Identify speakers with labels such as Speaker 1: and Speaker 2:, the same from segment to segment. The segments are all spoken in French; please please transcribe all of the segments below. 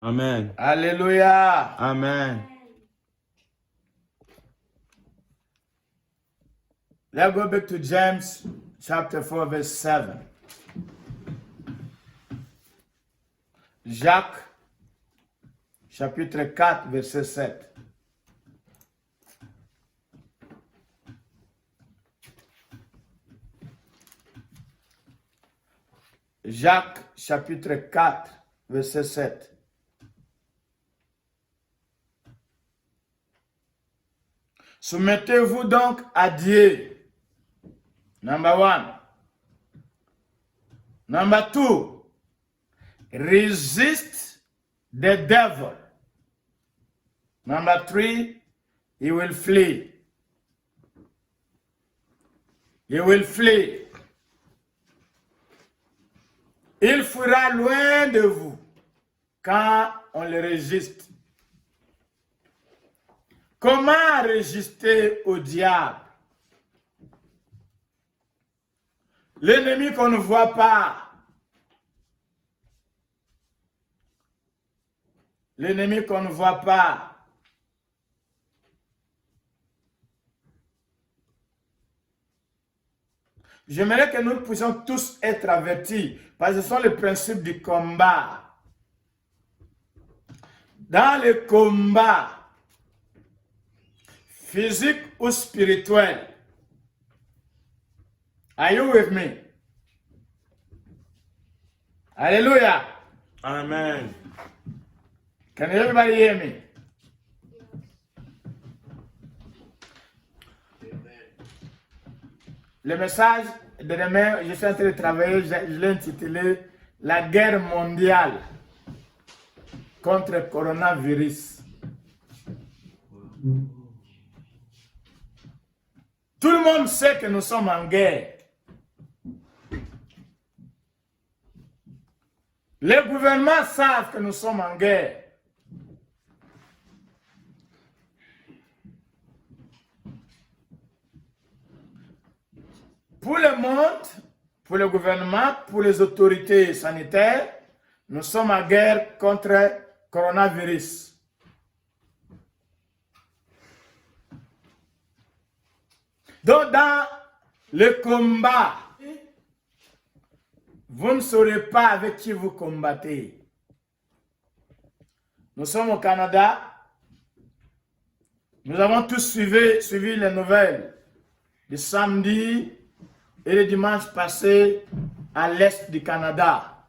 Speaker 1: Amen.
Speaker 2: Alléluia.
Speaker 1: Amen.
Speaker 2: Let's go back to James chapter 4, verse 7. Jacques, chapitre 4, verset 7. Jacques, chapitre 4, verset 7. Soumettez-vous donc à Dieu. Number one. Number two. Resist the devil. Number three. He will flee. He will flee. Il fuira loin de vous quand on le résiste. Comment résister au diable? L'ennemi qu'on ne voit pas. L'ennemi qu'on ne voit pas. J'aimerais que nous puissions tous être avertis, parce que ce sont les principes du combat. Dans le combat, physique ou spirituel. Are you with me? Hallelujah.
Speaker 1: Amen.
Speaker 2: Can everybody hear me? Le message de demain, je suis en train de travailler, je l'ai intitulé La guerre mondiale contre le coronavirus. Tout le monde sait que nous sommes en guerre. Les gouvernements savent que nous sommes en guerre. Pour le monde, pour le gouvernement, pour les autorités sanitaires, nous sommes en guerre contre le coronavirus. Donc, dans le combat, vous ne saurez pas avec qui vous combattez. Nous sommes au Canada. Nous avons tous suivi les nouvelles du samedi et le dimanche passé à l'est du Canada.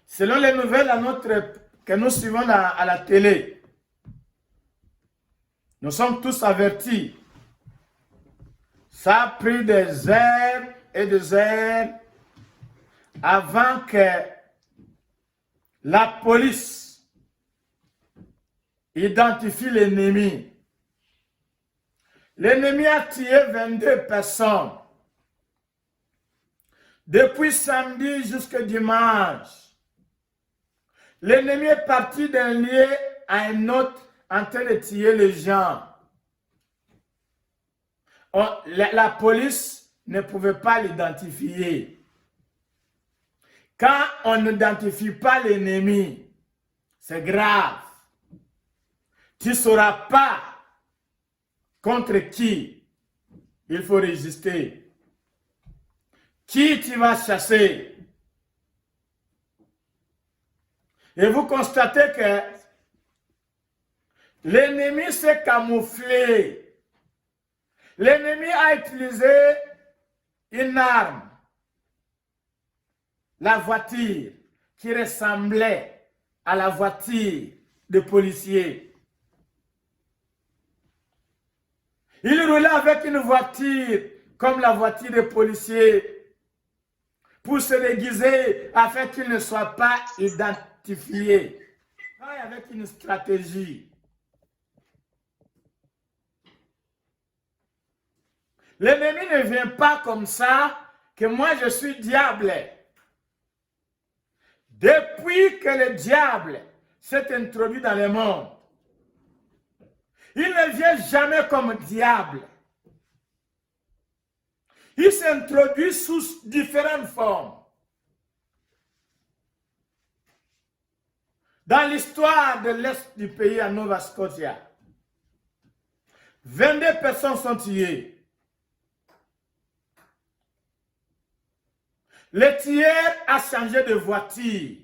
Speaker 2: Selon les nouvelles que nous suivons à la télé, nous sommes tous avertis. Ça a pris des heures et des heures avant que la police identifie l'ennemi. L'ennemi a tué 22 personnes. Depuis samedi jusqu'à dimanche. L'ennemi est parti d'un lieu à un autre en train de tuer les gens. La police ne pouvait pas l'identifier. Quand on n'identifie pas l'ennemi, c'est grave. Tu ne sauras pas contre qui il faut résister. Qui tu vas chasser. Et vous constatez que l'ennemi s'est camouflé. L'ennemi a utilisé une arme, la voiture, qui ressemblait à la voiture des policiers. Il roulait avec une voiture comme la voiture des policiers pour se déguiser afin qu'il ne soit pas identifié. Avec une stratégie. L'ennemi ne vient pas comme ça, que moi je suis diable. Depuis que le diable s'est introduit dans le monde, il ne vient jamais comme diable. Il s'introduit sous différentes formes. Dans l'histoire de l'Est du pays à Nova Scotia, 22 personnes sont tuées. Le tueur a changé de voiture.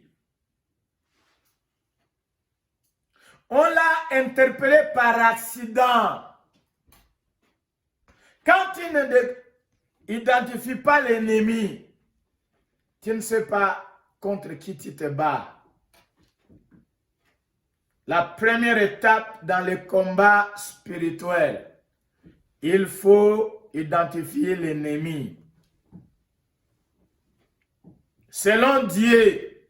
Speaker 2: On l'a interpellé par accident. Quand tu n'identifies pas l'ennemi, tu ne sais pas contre qui tu te bats. La première étape dans le combat spirituel, il faut identifier l'ennemi. Selon Dieu,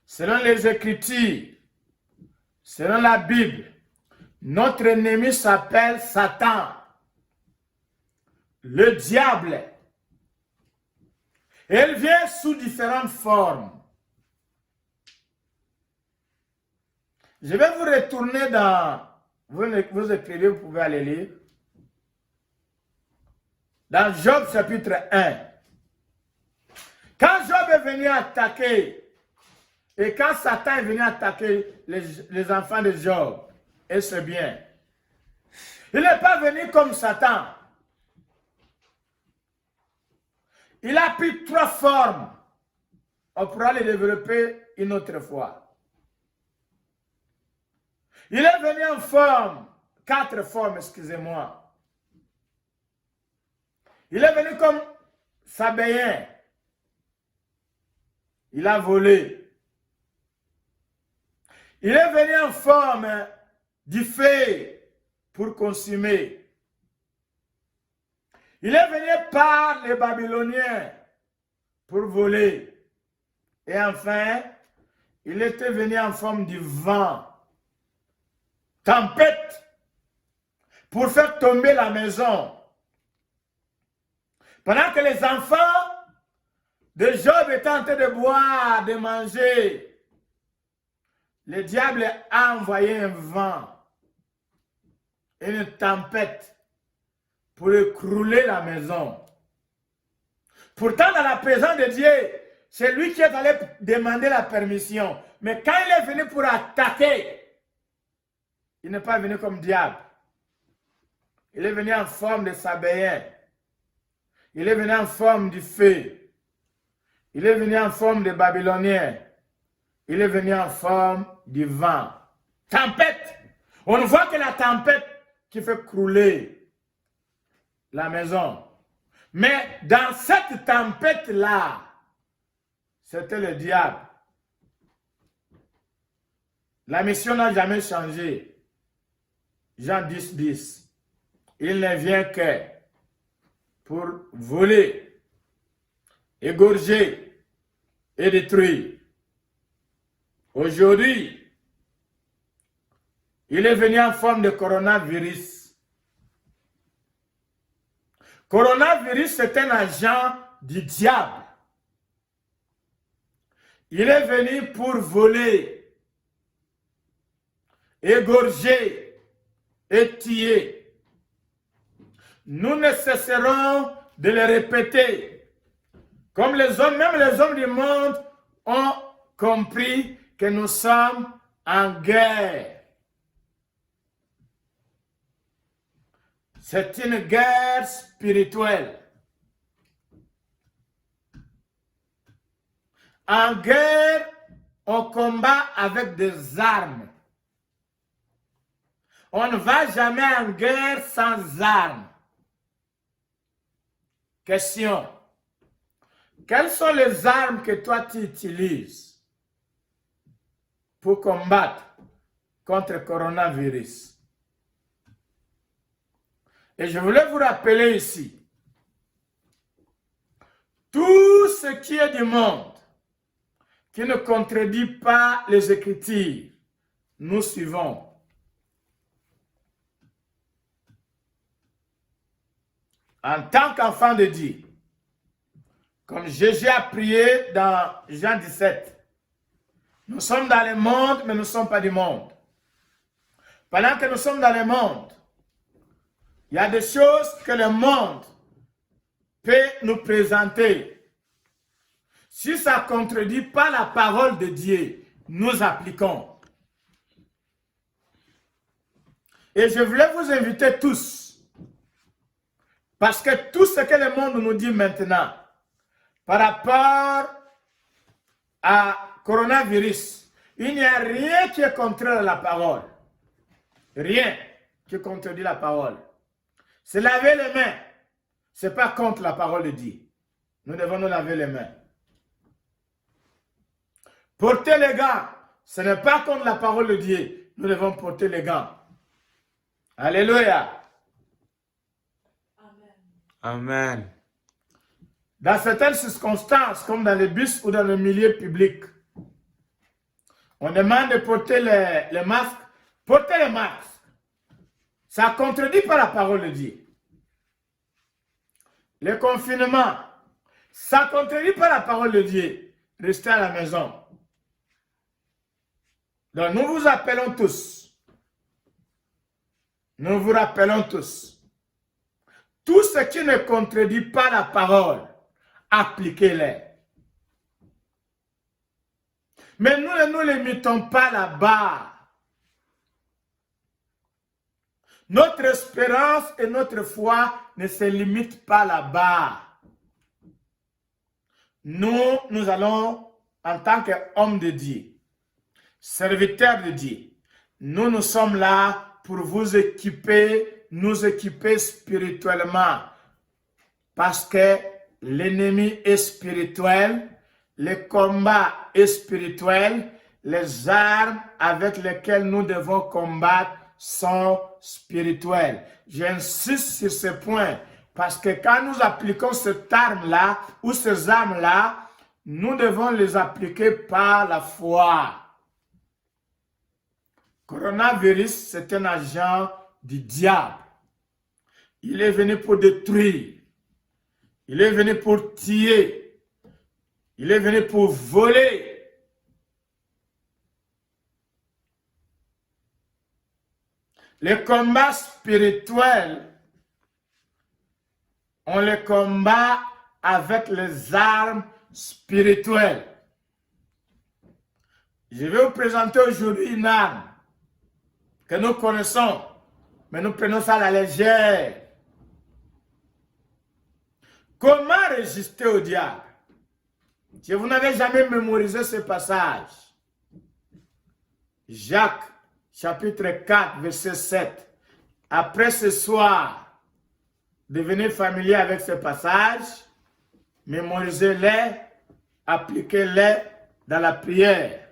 Speaker 2: selon les Écritures, selon la Bible, notre ennemi s'appelle Satan, le diable. Il vient sous différentes formes. Je vais vous retourner dans, vous écrivez, vous pouvez aller lire, dans Job chapitre 1. Quand Job est venu attaquer, et quand Satan est venu attaquer les enfants de Job, et c'est bien, il n'est pas venu comme Satan. Il a pris 3 formes. On pourra les développer une autre fois. Il est venu en forme, 4 formes, excusez-moi. Il est venu comme Sabéen. Il a volé. Il est venu en forme du feu pour consumer. Il est venu par les Babyloniens pour voler. Et enfin, il était venu en forme du vent. Tempête pour faire tomber la maison. Pendant que les enfants de Job étaient en train de boire, de manger, le diable a envoyé un vent, une tempête pour écrouler la maison. Pourtant, dans la présence de Dieu, c'est lui qui est allé demander la permission. Mais quand il est venu pour attaquer, il n'est pas venu comme diable. Il est venu en forme de Sabéen. Il est venu en forme du feu. Il est venu en forme de Babylonien. Il est venu en forme du vent. Tempête. On ne voit que la tempête qui fait crouler la maison. Mais dans cette tempête-là, c'était le diable. La mission n'a jamais changé. Jean 10, 10. Il ne vient que pour voler, égorger et détruire. Aujourd'hui, il est venu en forme de coronavirus. Coronavirus, c'est un agent du diable. Il est venu pour voler, égorger et tuer. Nous ne cesserons de le répéter. Comme les hommes, même les hommes du monde ont compris que nous sommes en guerre. C'est une guerre spirituelle. En guerre, on combat avec des armes. On ne va jamais en guerre sans armes. Question. Quelles sont les armes que toi tu utilises pour combattre contre le coronavirus? Et je voulais vous rappeler ici, tout ce qui est du monde, qui ne contredit pas les Écritures, nous suivons. En tant qu'enfant de Dieu, comme Jésus a prié dans Jean 17, nous sommes dans le monde, mais nous ne sommes pas du monde. Pendant que nous sommes dans le monde, il y a des choses que le monde peut nous présenter. Si ça ne contredit pas la parole de Dieu, nous appliquons. Et je voulais vous inviter tous, parce que tout ce que le monde nous dit maintenant, par rapport à coronavirus, il n'y a rien qui est contraire à la parole. Rien qui contredit la parole. C'est laver les mains. Ce n'est pas contre la parole de Dieu. Nous devons nous laver les mains. Porter les gants, ce n'est pas contre la parole de Dieu. Nous devons porter les gants. Alléluia.
Speaker 1: Amen.
Speaker 2: Dans certaines circonstances, comme dans les bus ou dans le milieu public, on demande de porter les masques. Porter les masques, ça ne contredit pas la parole de Dieu. Le confinement, ça ne contredit pas la parole de Dieu. Restez à la maison. Donc nous vous appelons tous. Nous vous rappelons tous. Tout ce qui ne contredit pas la parole, appliquez-les. Mais nous ne nous limitons pas là-bas. Notre espérance et notre foi ne se limitent pas là-bas. Nous allons, en tant qu'hommes de Dieu, serviteurs de Dieu, nous sommes là pour vous équiper, nous équiper spirituellement. Parce que l'ennemi est spirituel, le combat est spirituel, les armes avec lesquelles nous devons combattre sont spirituelles. J'insiste sur ce point parce que quand nous appliquons cette arme-là ou ces armes-là, nous devons les appliquer par la foi. Coronavirus, c'est un agent du diable. Il est venu pour détruire. Il est venu pour tuer. Il est venu pour voler. Le combat spirituel, on le combat avec les armes spirituelles. Je vais vous présenter aujourd'hui une arme que nous connaissons, mais nous prenons ça à la légère. Comment résister au diable? Si vous n'avez jamais mémorisé ce passage, Jacques, chapitre 4, verset 7. Après ce soir, devenez familier avec ce passage, mémorisez-les, appliquez-les dans la prière.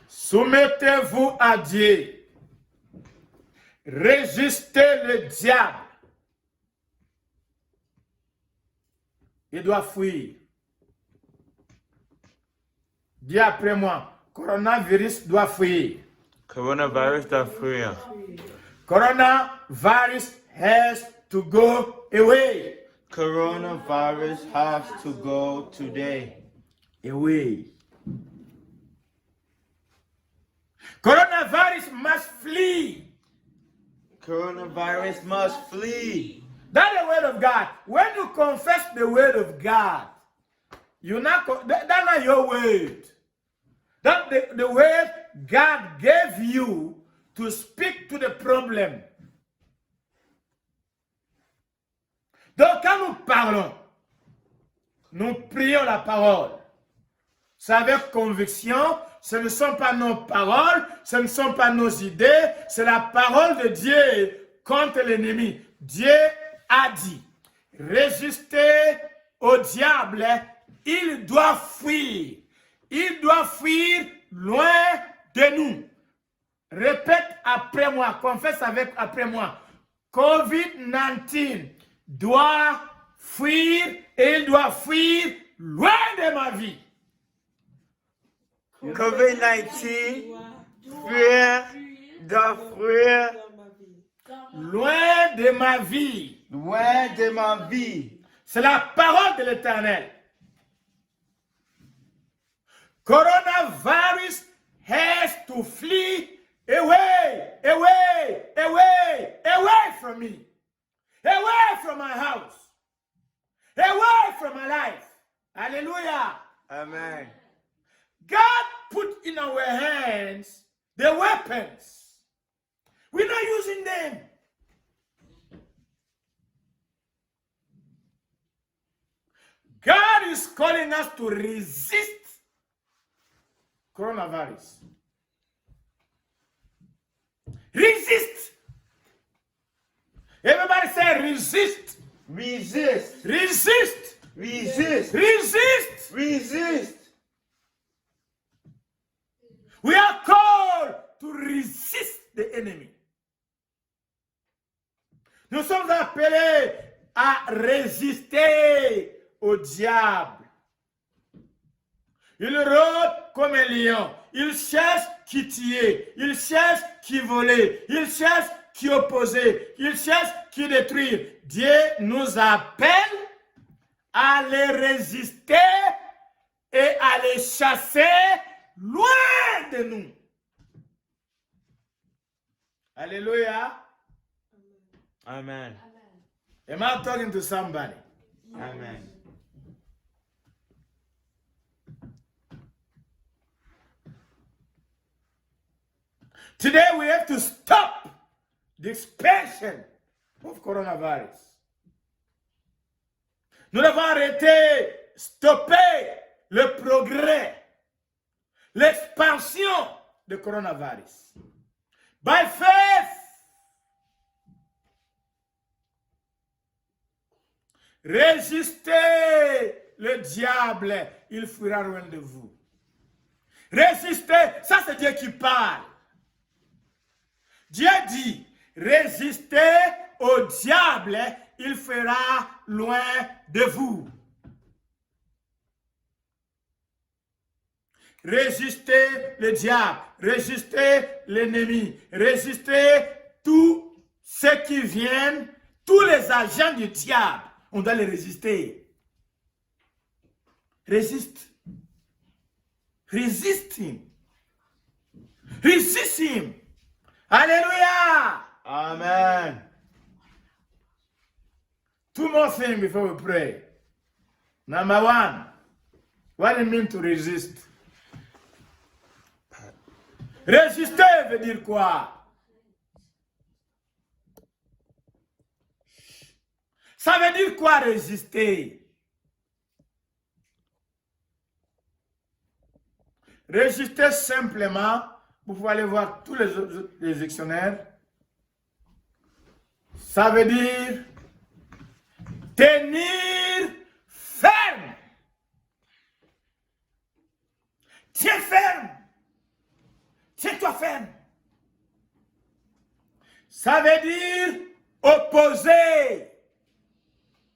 Speaker 2: Soumettez-vous à Dieu. Résistez le diable. Il doit fuir. Dis après moi, coronavirus doit fuir.
Speaker 1: Coronavirus doit fuir.
Speaker 2: Coronavirus has to go away.
Speaker 1: Coronavirus has to go today.
Speaker 2: Away. Coronavirus must flee.
Speaker 1: Coronavirus must flee.
Speaker 2: That's the word of God. When you confess the word of God, that's not your word. That's the word God gave you to speak to the problem. Donc quand nous parlons, nous prions la parole. C'est avec conviction, ce ne sont pas nos paroles, ce ne sont pas nos idées, c'est la parole de Dieu contre l'ennemi. Dieu a dit, résistez au diable, il doit fuir. Il doit fuir loin de nous. Répète après moi, confesse après moi. COVID-19 doit fuir et il doit fuir loin de ma vie.
Speaker 1: COVID-19 doit fuir
Speaker 2: loin de ma vie.
Speaker 1: Loin de ma vie.
Speaker 2: C'est la parole de l'Éternel. Coronavirus has to flee away, away, away, away from me. Away from my house. Away from my life. Alléluia.
Speaker 1: Amen.
Speaker 2: God put in our hands the weapons. We're not using them. God is calling us to resist coronavirus. Resist. Everybody say resist.
Speaker 1: Resist.
Speaker 2: Resist.
Speaker 1: Resist.
Speaker 2: Resist.
Speaker 1: Resist.
Speaker 2: We are called to resist the enemy. Nous sommes appelés à résister au diable. Il rôde comme un lion. Il cherche qui tuer. Il cherche qui voler. Il cherche qui opposer. Il cherche qui détruire. Dieu nous appelle à les résister et à les chasser loin de nous. Alléluia.
Speaker 1: Amen.
Speaker 2: Am I talking to somebody?
Speaker 1: Amen.
Speaker 2: Today we have to stop the expansion of coronavirus. Nous devons arrêter, stopper le progrès, l'expansion de coronavirus. By faith, résistez le diable, il fuira loin de vous. Résistez, ça c'est Dieu qui parle. Dieu dit, résistez au diable, il fera loin de vous. Résistez le diable, résistez l'ennemi, résistez tous ceux qui viennent, tous les agents du diable. On doit les résister. Résiste. Resist him. Resist him. Alléluia.
Speaker 1: Amen.
Speaker 2: Two more things before we pray. Number one, what it means to resist? Résister veut dire quoi? Ça veut dire quoi résister? Résister simplement, vous pouvez aller voir tous les dictionnaires. Ça veut dire tenir ferme. Tiens ferme. Tiens-toi ferme. Ça veut dire opposer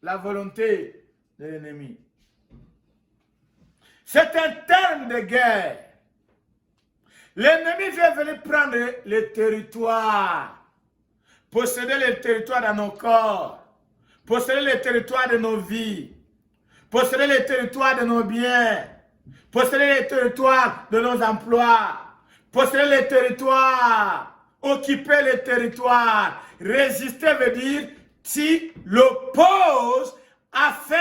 Speaker 2: la volonté de l'ennemi. C'est un terme de guerre. L'ennemi vient venir prendre le territoire, posséder le territoire dans nos corps, posséder le territoire de nos vies, posséder le territoire de nos biens, posséder le territoire de nos emplois, posséder le territoire, occuper le territoire. Résister veut dire tu l'opposes afin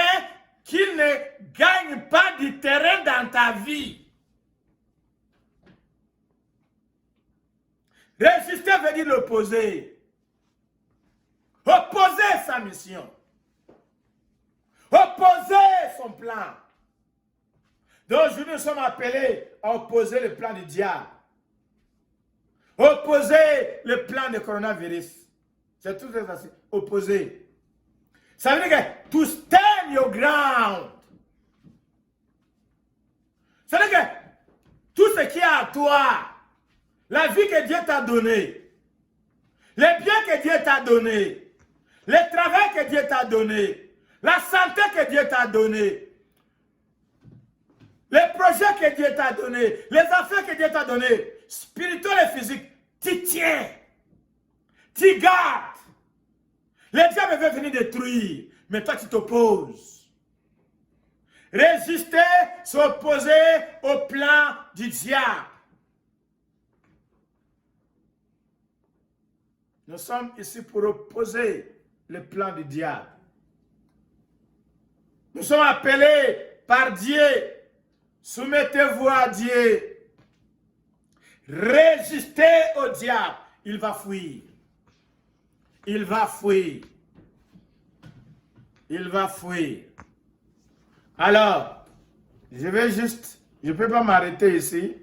Speaker 2: qu'il ne gagne pas du terrain dans ta vie. Résister veut dire l'opposer. Opposer sa mission. Opposer son plan. Donc aujourd'hui nous sommes appelés à opposer le plan du diable. Opposer le plan du coronavirus. C'est tout très facile. Opposer. Ça veut dire que to stand your ground. Ça veut dire que tout ce qui est à toi, la vie que Dieu t'a donnée, les biens que Dieu t'a donnés, le travail que Dieu t'a donné, la santé que Dieu t'a donné, les projets que Dieu t'a donné, les affaires que Dieu t'a donné, spirituel et physique, tu tiens, tu gardes. Le diable veut venir détruire, mais toi tu t'opposes. Résister, s'opposer au plan du diable. Nous sommes ici pour opposer le plan du diable. Nous sommes appelés par Dieu Soumettez-vous à Dieu. Résistez au diable. Il va fuir. Il va fuir. Il va fuir. Alors, je ne peux pas m'arrêter ici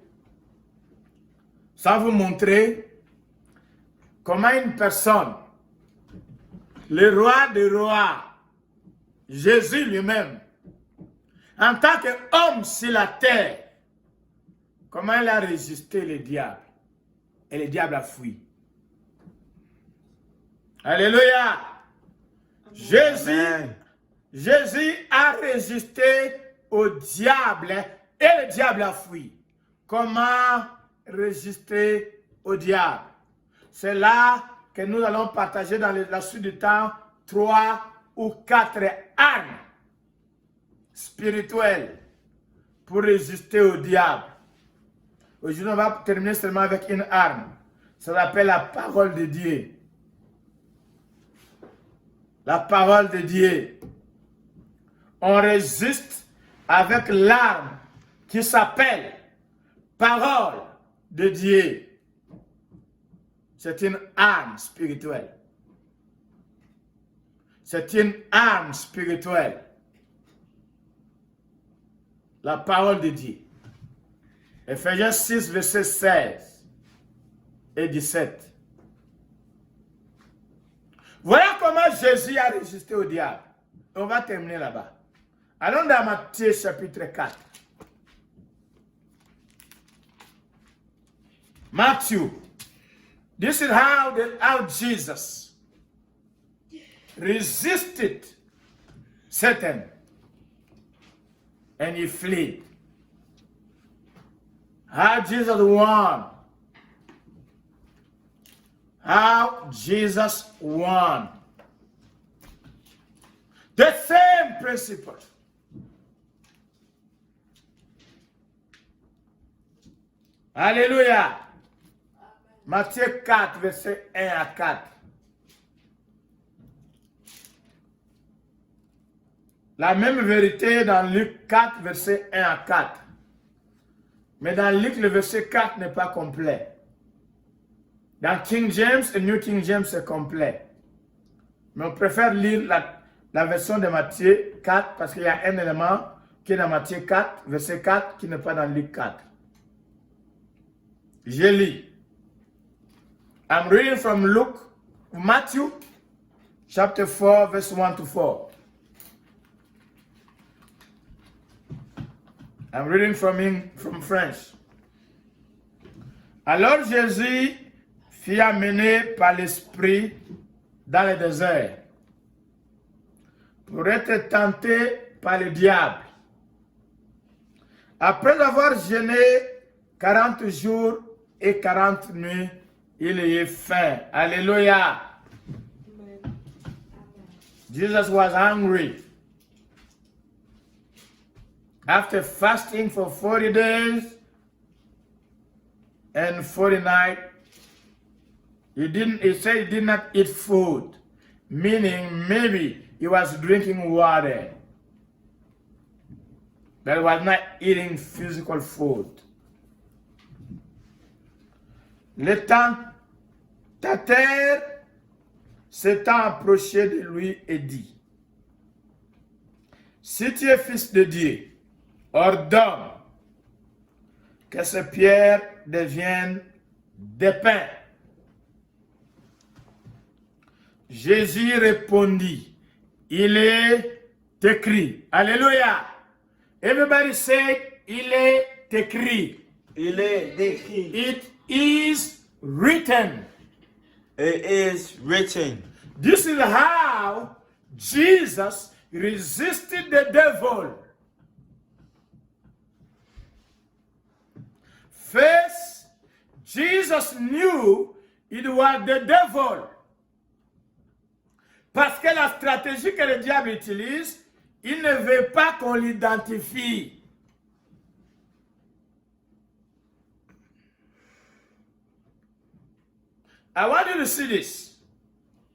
Speaker 2: sans vous montrer comment une personne, le roi des rois, Jésus lui-même, en tant qu'homme sur la terre, comment il a résisté le diable. Et le diable a fui. Alléluia. Jésus a résisté au diable et le diable a fui. Comment résister au diable? C'est là que nous allons partager dans la suite du temps 3 ou 4 armes spirituelles pour résister au diable. Aujourd'hui, on va terminer seulement avec une arme. Ça s'appelle la parole de Dieu. La parole de Dieu. On résiste avec l'arme qui s'appelle parole de Dieu. C'est une arme spirituelle. C'est une arme spirituelle. La parole de Dieu. Ephésiens 6, versets 16 et 17. Voilà comment Jésus a résisté au diable. On va terminer là-bas. Allons dans Matthieu chapitre 4. Matthew. This is how Jesus resisted Satan and he fled. How Jesus won. How Jesus won. The same principle. Alléluia. Matthieu 4, verset 1 à 4. La même vérité dans Luc 4, verset 1 à 4. Mais dans Luc, le verset 4 n'est pas complet. Dans King James et New King James, c'est complet. Mais on préfère lire la version de Matthieu 4 parce qu'il y a un élément qui est dans Matthieu 4, verset 4, qui n'est pas dans Luc 4. Je lis. I'm reading from Matthew, chapter 4, verse 1 to 4. I'm reading from French. Alors Jésus fut amené par l'Esprit dans le désert pour être tenté par le diable. Après avoir jeûné 40 jours et 40 nuits, il eut faim. Alléluia. Jesus was hungry. After fasting for 40 days and 40 nights, he said he did not eat food, meaning maybe he was drinking water, but he was not eating physical food. Le tentateur s'étant approché de lui et dit, si tu es fils de Dieu, ordonne que ces pierres deviennent des pains. Jésus répondit, il est écrit. Alléluia. Everybody say, il est écrit.
Speaker 1: Il est écrit.
Speaker 2: It is written.
Speaker 1: It is written.
Speaker 2: This is how Jesus resisted the devil. First, Jesus knew it was the devil. Parce que la stratégie que le diable utilise, il ne veut pas qu'on l'identifie. I want you to see this.